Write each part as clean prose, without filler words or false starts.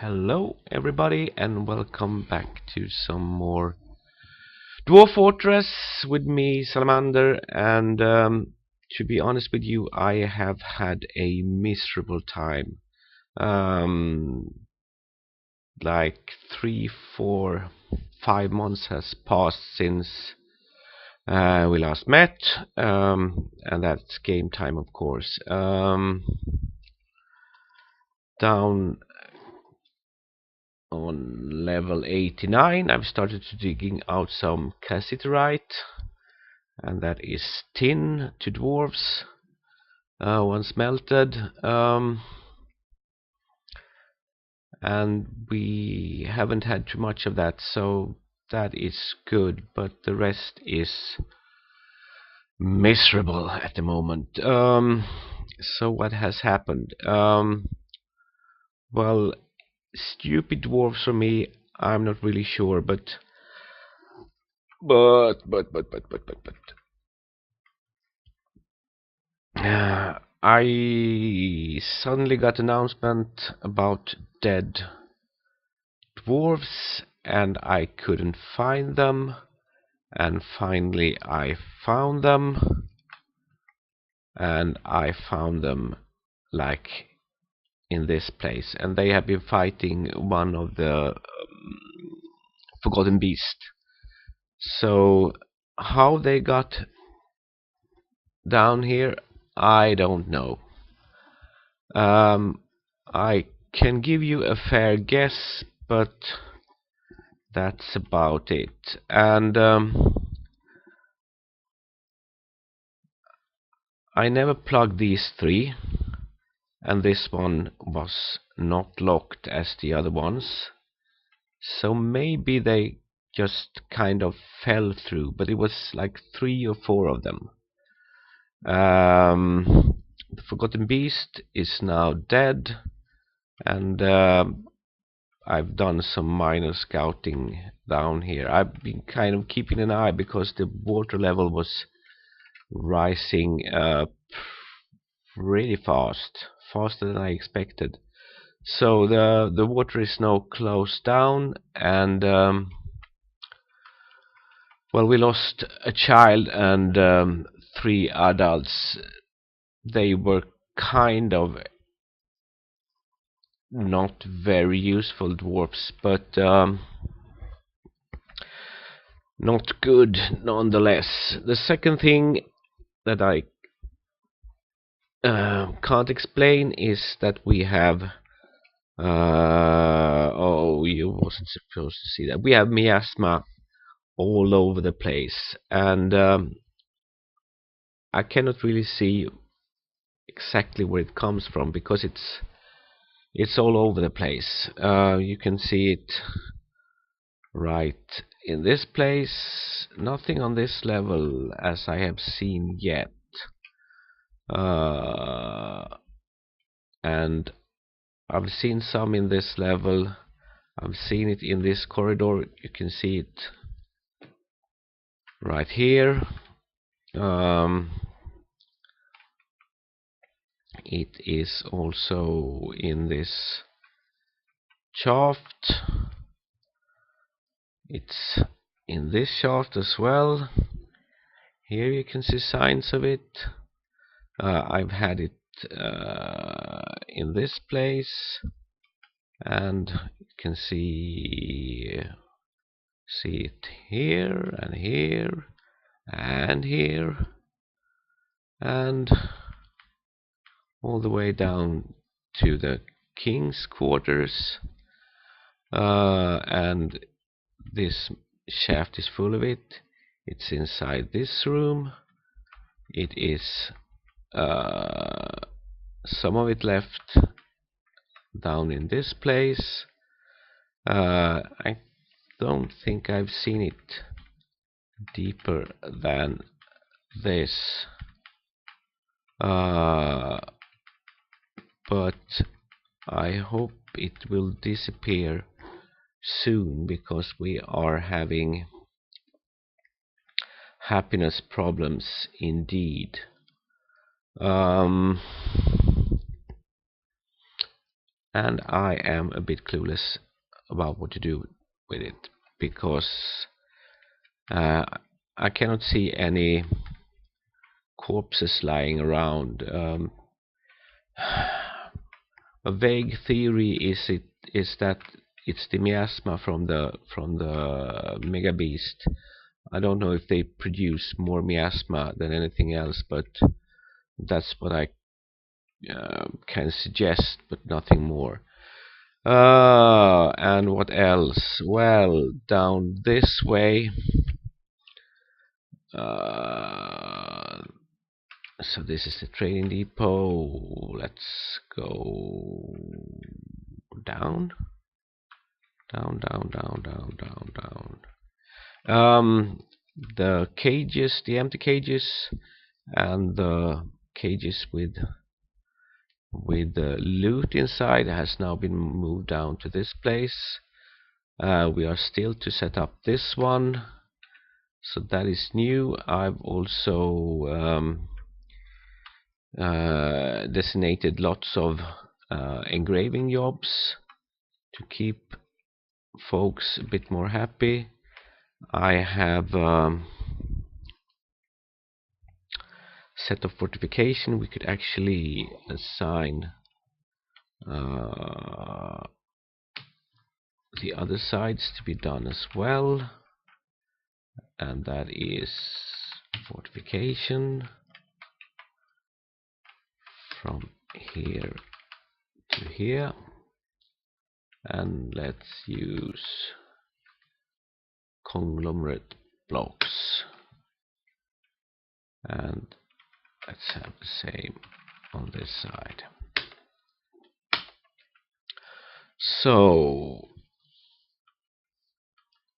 Hello everybody and welcome back to some more Dwarf Fortress with me, Salamander, and to be honest with you, I have had a miserable time. Like 3, 4, 5 months has passed since we last met, and that's game time, of course. Down on level 89 I've started to digging out some cassiterite, and that is tin to dwarves, once melted, and we haven't had too much of that, so that is good, but the rest is miserable at the moment. So what has happened? Well, stupid dwarves for me, I'm not really sure, but I suddenly got announcement about dead dwarves and I couldn't find them, and finally I found them, and I found them like in this place, and they have been fighting one of the forgotten beast. So how they got down here, I don't know. I can give you a fair guess, but that's about it. And I never plugged these three, and this one was not locked as the other ones, so maybe they just kind of fell through, but it was like 3 or 4 of them. The Forgotten Beast is now dead, and I've done some minor scouting down here. I've been kind of keeping an eye because the water level was rising really fast, faster than I expected. So the water is now closed down, and well, we lost a child and 3 adults. They were kind of not very useful dwarfs, but not good nonetheless. The second thing that I can't explain is that we have oh, you wasn't supposed to see that. We have miasma all over the place, and I cannot really see exactly where it comes from because it's all over the place. You can see it right in this place. Nothing on this level as I have seen yet, and I've seen some in this level. I've seen it in this corridor. You can see it right here. It is also in this shaft. It's in this shaft as well. Here you can see signs of it. I've had it in this place, and you can see it here and here and here, and all the way down to the king's quarters, and this shaft is full of it. It's inside this room. It is some of it left down in this place. I don't think I've seen it deeper than this, but I hope it will disappear soon because we are having happiness problems indeed. and I am a bit clueless about what to do with it, because uh, I cannot see any corpses lying around. A vague theory is that it's the miasma from the mega beast. I don't know if they produce more miasma than anything else, but that's what I can suggest, but nothing more. And what else? Well, down this way. Uh, so this is the trading depot. Let's go down, down. The cages, the empty cages, and the cages with the loot inside has now been moved down to this place. We are still to set up this one, so that is new. I've also designated lots of engraving jobs to keep folks a bit more happy. I have set of fortification. We could actually assign the other sides to be done as well, and that is fortification from here to here, and let's use conglomerate blocks, and let's have the same on this side. So,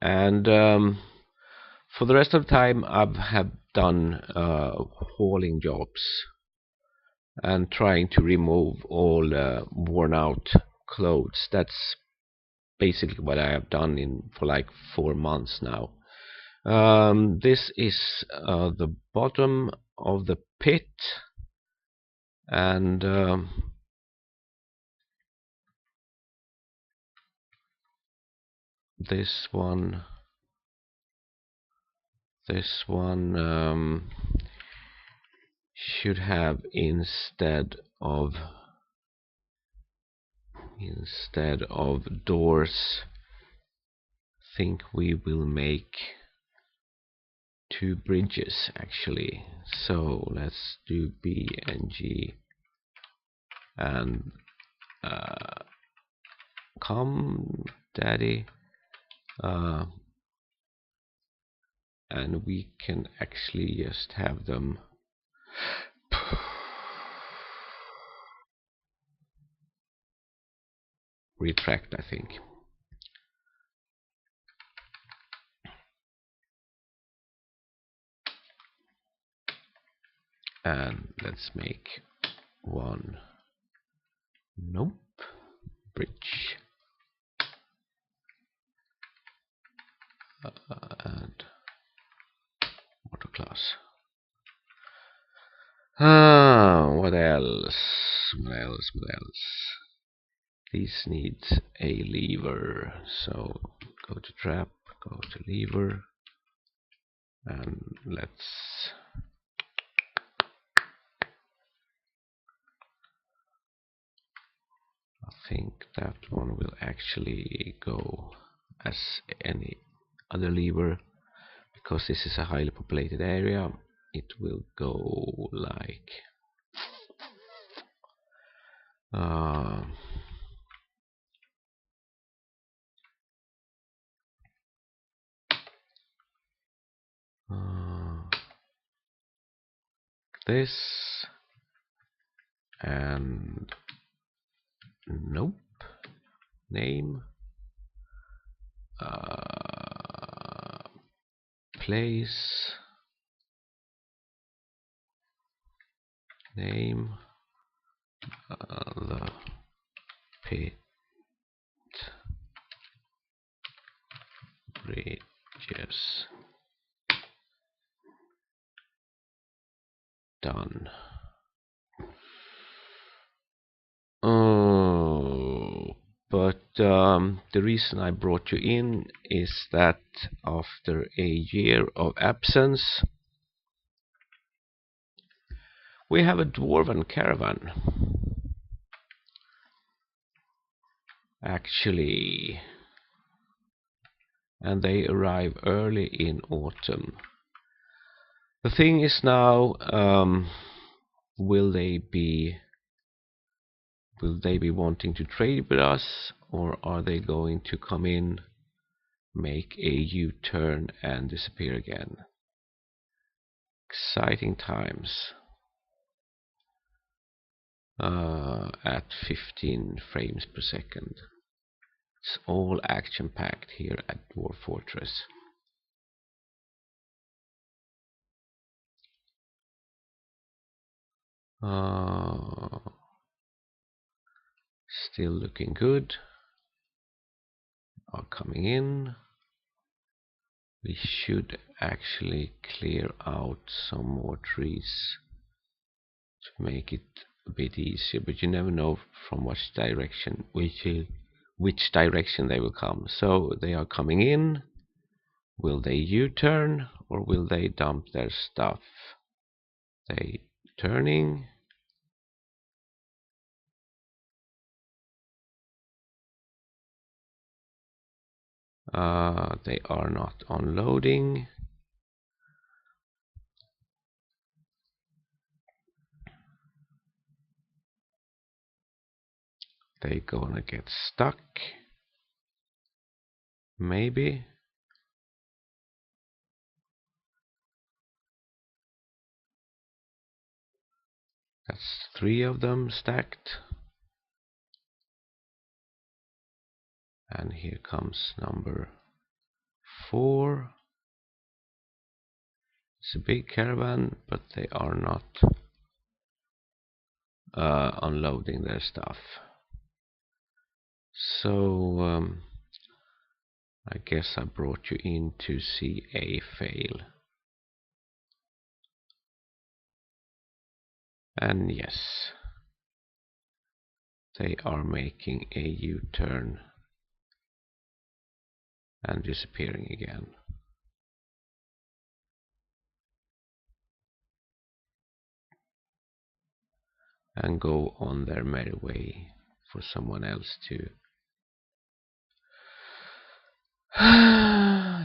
and for the rest of the time I have done hauling jobs and trying to remove all worn out clothes. That's basically what I have done for like 4 months now. This is the bottom of the pit, and this one should have instead of doors, think we will make 2 bridges actually. So let's do B and G and come daddy, and we can actually just have them retract, I think. And let's make one, nope, bridge, and water class. What else? This needs a lever, so go to trap, go to lever, and let's I think that one will actually go as any other lever, because this is a highly populated area. It will go like this, and nope, name, place, name, the pit bridges, done. the reason I brought you in is that after a year of absence, we have a dwarven caravan. Actually, and they arrive early in autumn. The thing is now, will they be wanting to trade with us, or are they going to come in, make a U-turn and disappear again? Exciting times. At 15 frames per second. It's all action-packed here at Dwarf Fortress. Still looking good. Are coming in. We should actually clear out some more trees to make it a bit easier, but you never know from which direction they will come. So they are coming in. Will they U-turn or will they dump their stuff? They turning. They are not unloading. They gonna get stuck. Maybe. That's 3 of them stacked. And here comes number 4. It's a big caravan, but they are not unloading their stuff. So I guess I brought you in to see a fail. And yes, they are making a U-turn and disappearing again. And go on their merry way for someone else to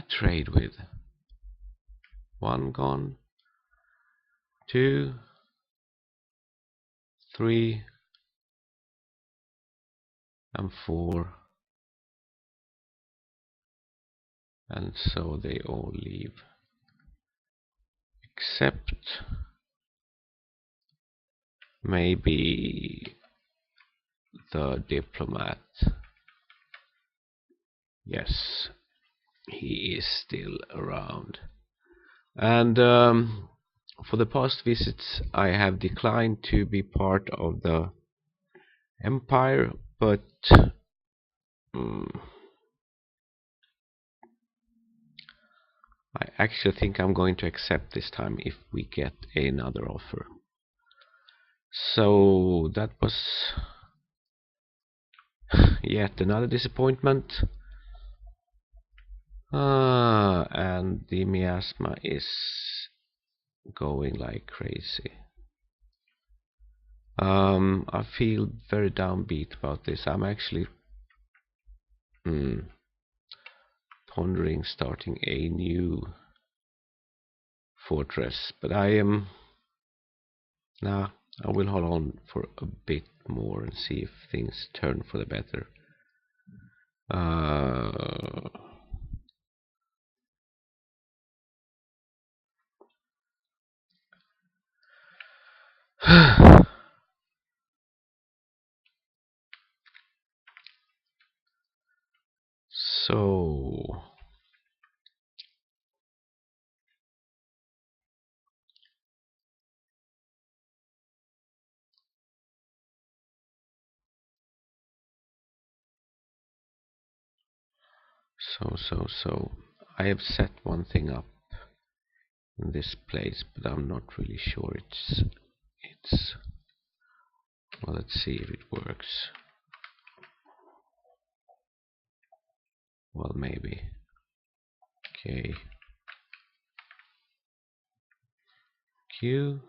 trade with. 1 gone, 2, 3, and 4, and so they all leave, except maybe the diplomat. Yes, he is still around. And for the past visits I have declined to be part of the Empire, but I actually think I'm going to accept this time if we get another offer. So that was yet another disappointment. And the miasma is going like crazy. I feel very downbeat about this. I'm actually pondering starting a new fortress, but I will hold on for a bit more and see if things turn for the better. So I have set one thing up in this place, but I'm not really sure it's well, let's see if it works. Well, maybe. Okay. Q.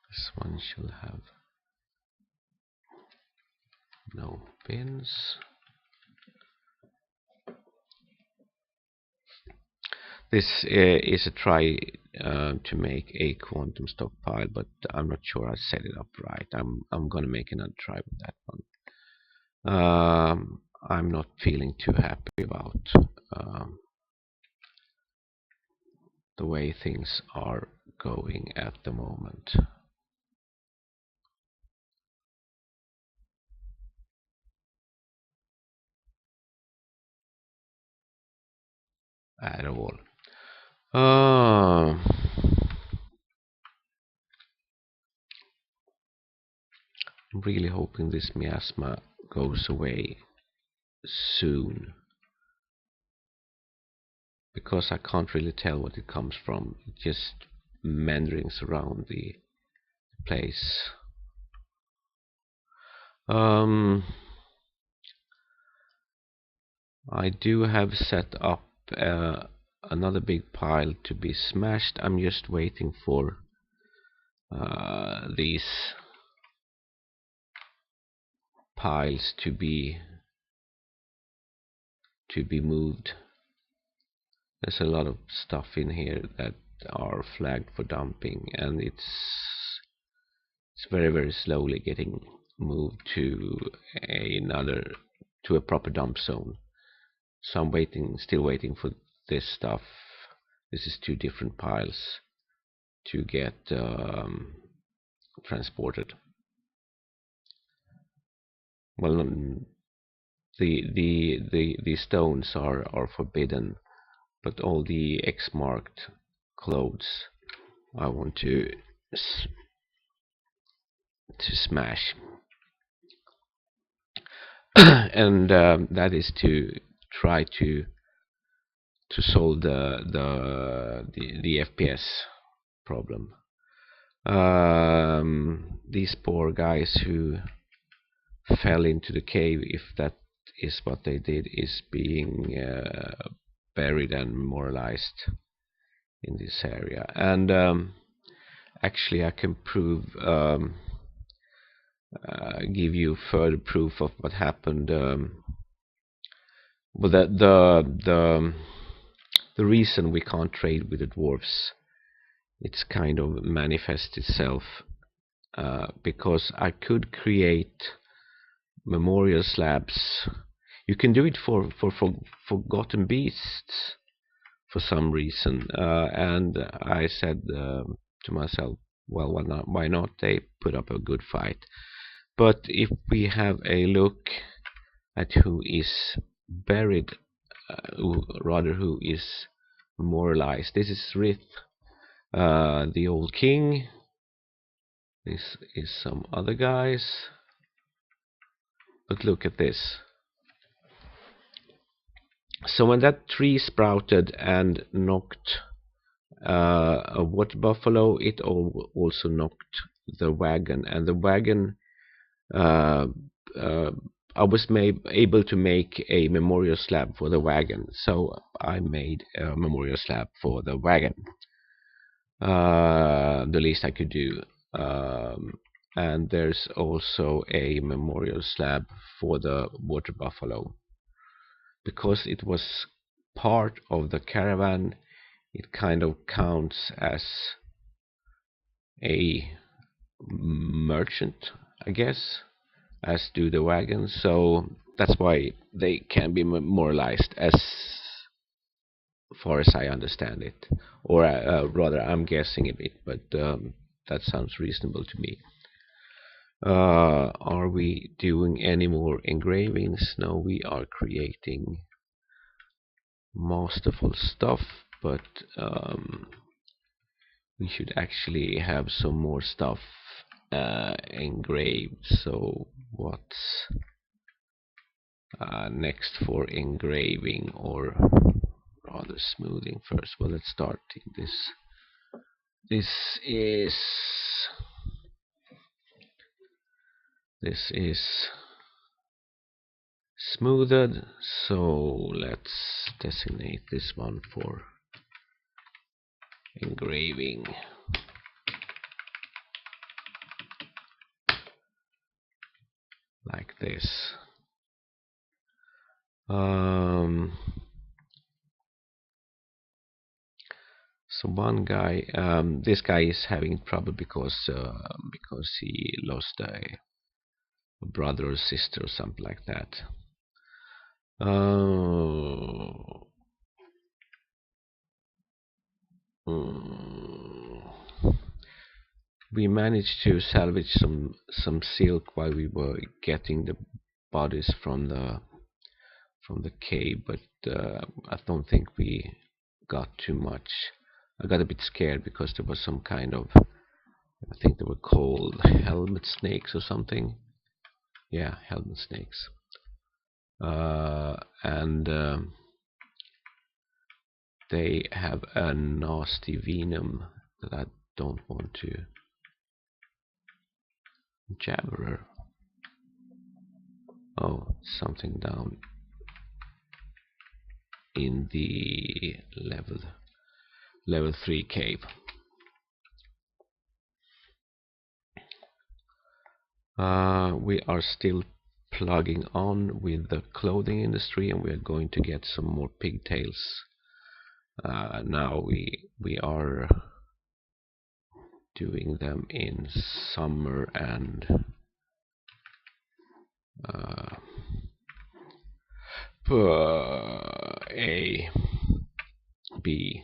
This one should have no pins. This is a try to make a quantum stockpile, but I'm not sure I set it up right. I'm gonna make another try with that one. I'm not feeling too happy about um, the way things are going at the moment at all. I'm really hoping this miasma goes away soon, because I can't really tell what it comes from. It just meanderings around the place. I do have set up another big pile to be smashed. I'm just waiting for these piles to be moved. There's a lot of stuff in here that are flagged for dumping, and it's very slowly getting moved to a proper dump zone. So I'm still waiting for this stuff. This is two different piles to get transported. Well, the stones are forbidden, but all the X marked clothes I want to smash. And that is to try to solve the FPS problem. These poor guys who fell into the cave, if that is what they did, is being buried and memorialized in this area. And actually, I can give you further proof of what happened. Well, the reason we can't trade with the dwarfs, it's kind of manifests itself because I could create memorial slabs. You can do it for forgotten beasts for some reason, and I said to myself, well, why not? They put up a good fight. But if we have a look at who is buried, who is memorialized, this is Rith, the old king. This is some other guys. But look at this. So when that tree sprouted and knocked a water buffalo, it also knocked the wagon, and the wagon I was able to make a memorial slab for the wagon, so I made a memorial slab for the wagon, the least I could do. And there's also a memorial slab for the water buffalo, because it was part of the caravan. It kind of counts as a merchant, I guess, as do the wagons. So that's why they can be memorialized, as far as I understand it, or rather, I'm guessing a bit, but that sounds reasonable to me. Are we doing any more engravings? No, we are creating masterful stuff, but we should actually have some more stuff engraved. So what's next for engraving, or rather smoothing first? Well, let's start this. This is smoothed. So let's designate this one for engraving. Like this. So one guy, this guy is having trouble because he lost a brother or sister or something like that. We managed to salvage some silk while we were getting the bodies from the cave, but I don't think we got too much. I got a bit scared because there was some kind of, I think they were called helmet snakes or something. Yeah, helmet snakes. And they have a nasty venom that I don't want to jabber. Oh, something down in the level 3 cave. We are still plugging on with the clothing industry, and we are going to get some more pigtails. Now we are doing them in summer and B.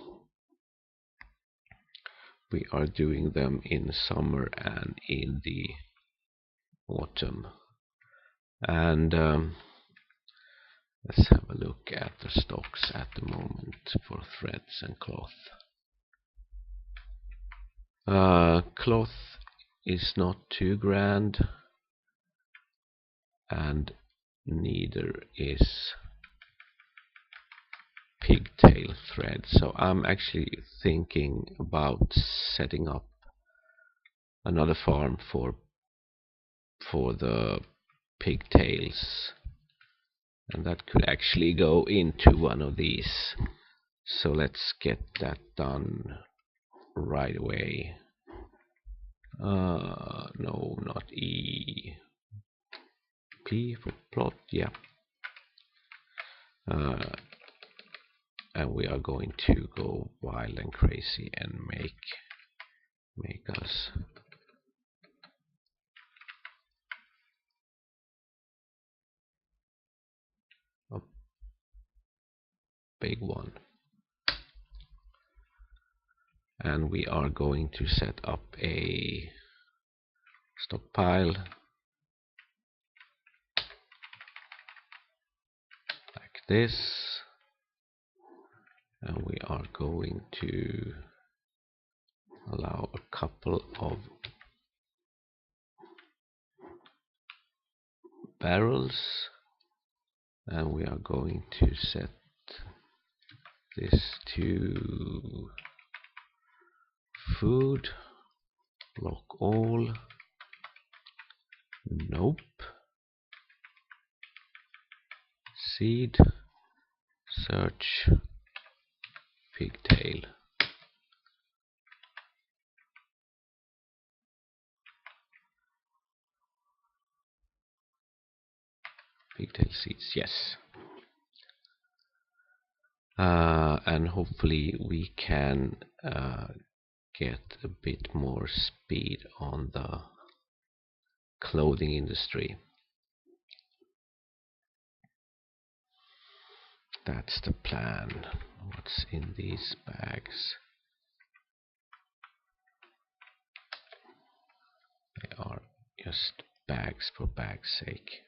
We are doing them in summer and in the autumn. And let's have a look at the stocks at the moment for threads and cloth. Cloth is not too grand, and neither is pigtail thread. So I'm actually thinking about setting up another farm for the pigtails, and that could actually go into one of these. So let's get that done right away. No, not E. P for plot, yeah. And we are going to go wild and crazy and make us a big one. And we are going to set up a stockpile like this, and we are going to allow a couple of barrels, and we are going to set this to food, block all, nope, seed, search, pigtail. Pigtail seeds, yes. And hopefully we can get a bit more speed on the clothing industry. That's the plan. What's in these bags? They are just bags for bag's sake.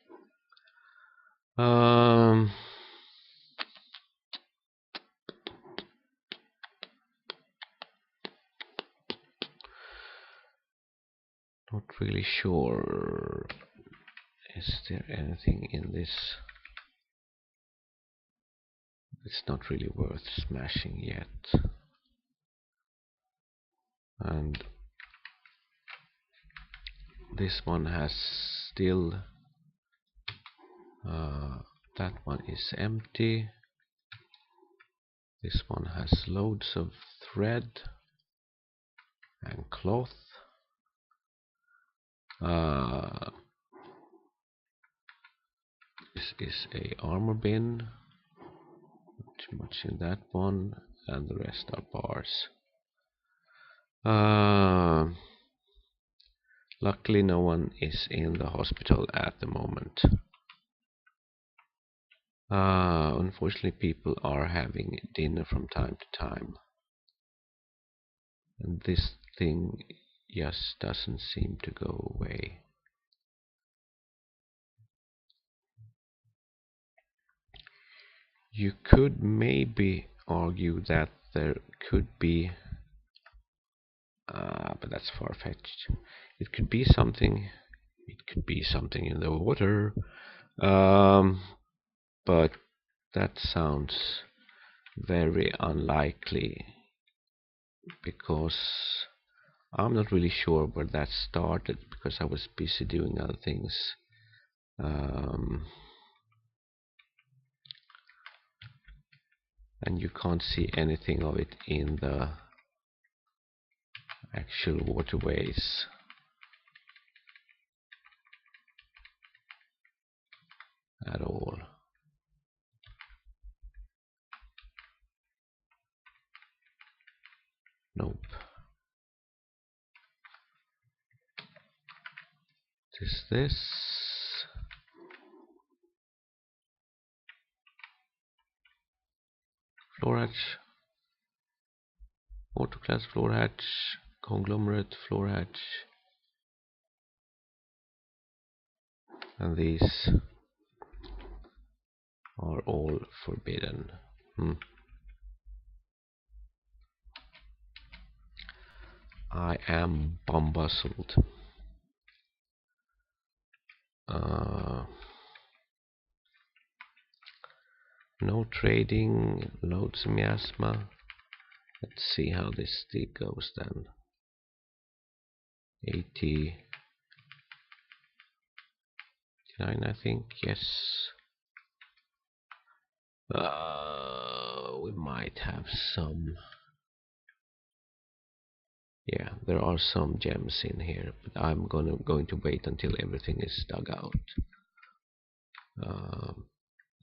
Not really sure. Is there anything in this? It's not really worth smashing yet. And this one has still That one is empty. This one has loads of thread and cloth. This is a armor bin. Not too much in that one, and the rest are bars. Luckily no one is in the hospital at the moment. Unfortunately people are having dinner from time to time. And this thing just doesn't seem to go away. You could maybe argue that there could be, but that's far-fetched. It could be something. It could be something in the water, but that sounds very unlikely because I'm not really sure where that started because I was busy doing other things. And you can't see anything of it in the actual waterways. At all. Nope. This floor hatch, autoclass floor hatch, conglomerate floor hatch, and these are all forbidden. I am bombustled. No trading, loads of miasma. Let's see how this still goes then. 89 I think, yes. We might have some. Yeah, there are some gems in here, but I'm going to wait until everything is dug out.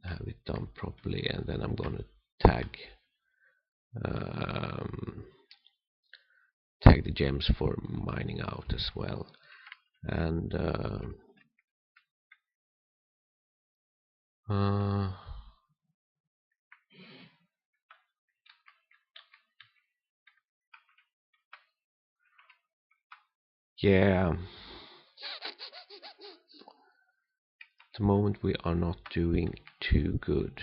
Have it done properly, and then I'm gonna tag tag the gems for mining out as well. And yeah, at the moment we are not doing too good.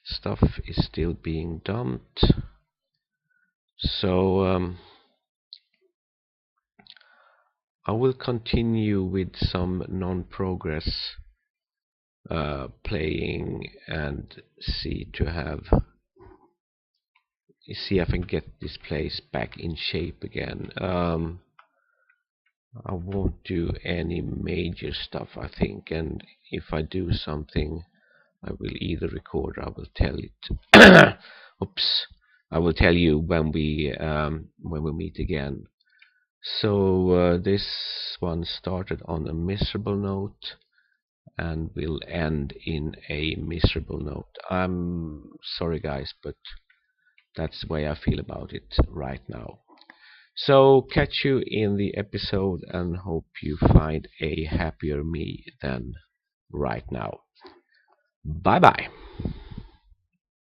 Stuff is still being dumped, so I will continue with some non-progress playing and see if I can get this place back in shape again. I won't do any major stuff, I think, and if I do something, I will either record or I will tell it. Oops! I will tell you when we meet again. So this one started on a miserable note and will end in a miserable note. I'm sorry, guys, but that's the way I feel about it right now. So catch you in the episode and hope you find a happier me than right now. Bye bye.